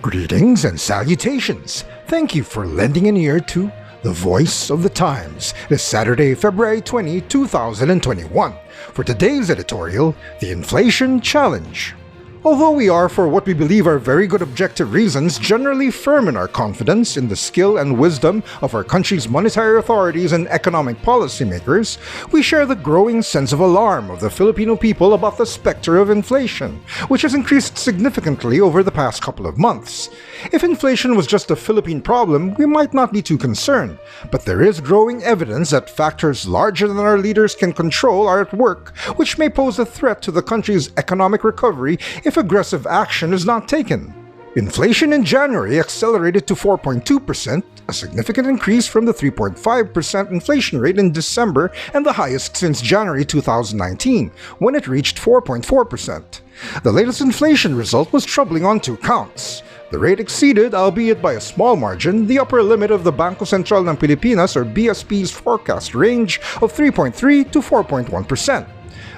Greetings and salutations. Thank you for lending an ear to The Voice of the Times this Saturday, February 20, 2021. For today's editorial, The Inflation Challenge. Although we are, for what we believe are very good objective reasons, generally firm in our confidence in the skill and wisdom of our country's monetary authorities and economic policymakers, we share the growing sense of alarm of the Filipino people about the specter of inflation, which has increased significantly over the past couple of months. If inflation was just a Philippine problem, we might not be too concerned, but there is growing evidence that factors larger than our leaders can control are at work, which may pose a threat to the country's economic recovery if aggressive action is not taken. Inflation in January accelerated to 4.2%, a significant increase from the 3.5% inflation rate in December and the highest since January 2019, when it reached 4.4%. The latest inflation result was troubling on two counts. The rate exceeded, albeit by a small margin, the upper limit of the Bangko Sentral ng Pilipinas or BSP's forecast range of 3.3 to 4.1%.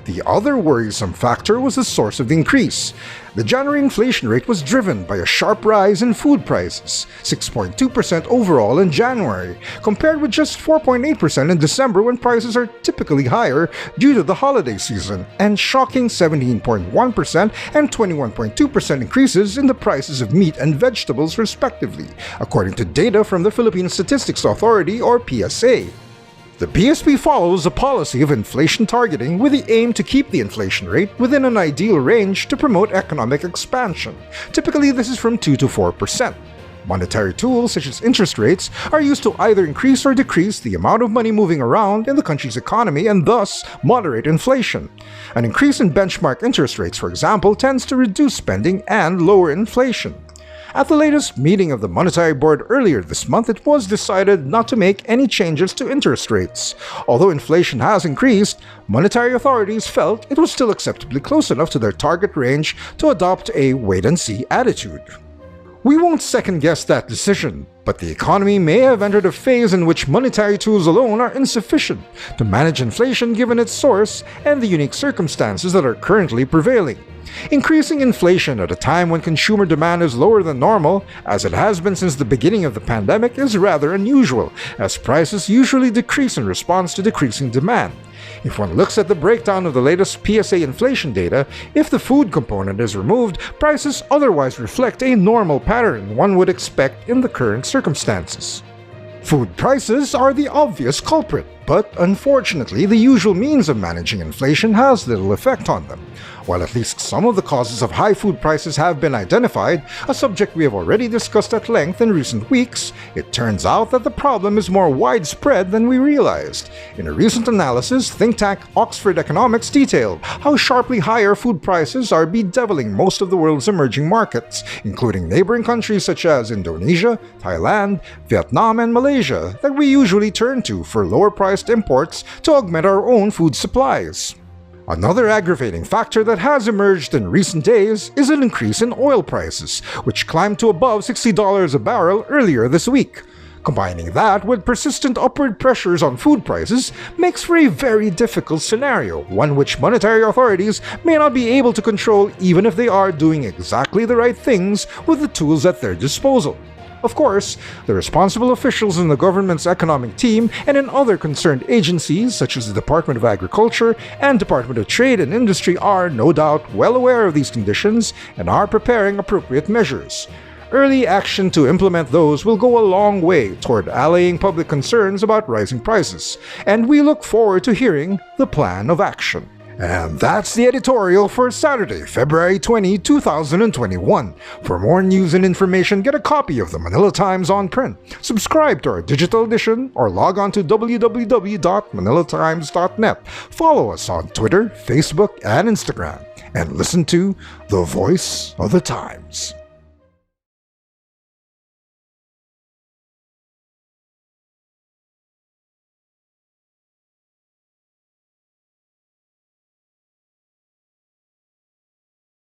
The other worrisome factor was the source of the increase. The January inflation rate was driven by a sharp rise in food prices, 6.2% overall in January, compared with just 4.8% in December when prices are typically higher due to the holiday season, and shocking 17.1% and 21.2% increases in the prices of meat and vegetables respectively, according to data from the Philippine Statistics Authority or PSA. The BSP follows a policy of inflation targeting with the aim to keep the inflation rate within an ideal range to promote economic expansion. Typically, this is from 2 to 4%. Monetary tools such as interest rates are used to either increase or decrease the amount of money moving around in the country's economy and thus moderate inflation. An increase in benchmark interest rates, for example, tends to reduce spending and lower inflation. At the latest meeting of the Monetary Board earlier this month, it was decided not to make any changes to interest rates. Although inflation has increased, monetary authorities felt it was still acceptably close enough to their target range to adopt a wait-and-see attitude. We won't second-guess that decision, but the economy may have entered a phase in which monetary tools alone are insufficient to manage inflation given its source and the unique circumstances that are currently prevailing. Increasing inflation at a time when consumer demand is lower than normal, as it has been since the beginning of the pandemic, is rather unusual, as prices usually decrease in response to decreasing demand. If one looks at the breakdown of the latest PSA inflation data, if the food component is removed, prices otherwise reflect a normal pattern one would expect in the current circumstances. Food prices are the obvious culprit, but unfortunately, the usual means of managing inflation has little effect on them. While at least some of the causes of high food prices have been identified, a subject we have already discussed at length in recent weeks, it turns out that the problem is more widespread than we realized. In a recent analysis, think tank Oxford Economics detailed how sharply higher food prices are bedeviling most of the world's emerging markets, including neighboring countries such as Indonesia, Thailand, Vietnam, and Malaysia, that we usually turn to for lower-priced imports to augment our own food supplies. Another aggravating factor that has emerged in recent days is an increase in oil prices, which climbed to above $60 a barrel earlier this week. Combining that with persistent upward pressures on food prices makes for a very difficult scenario, one which monetary authorities may not be able to control even if they are doing exactly the right things with the tools at their disposal. Of course, the responsible officials in the government's economic team and in other concerned agencies such as the Department of Agriculture and Department of Trade and Industry are no doubt well aware of these conditions and are preparing appropriate measures. Early action to implement those will go a long way toward allaying public concerns about rising prices, and we look forward to hearing the plan of action. And that's the editorial for Saturday, February 20, 2021. For more news and information, get a copy of the Manila Times on print, subscribe to our digital edition, or log on to www.manilatimes.net. Follow us on Twitter, Facebook, and Instagram, and listen to The Voice of the Times.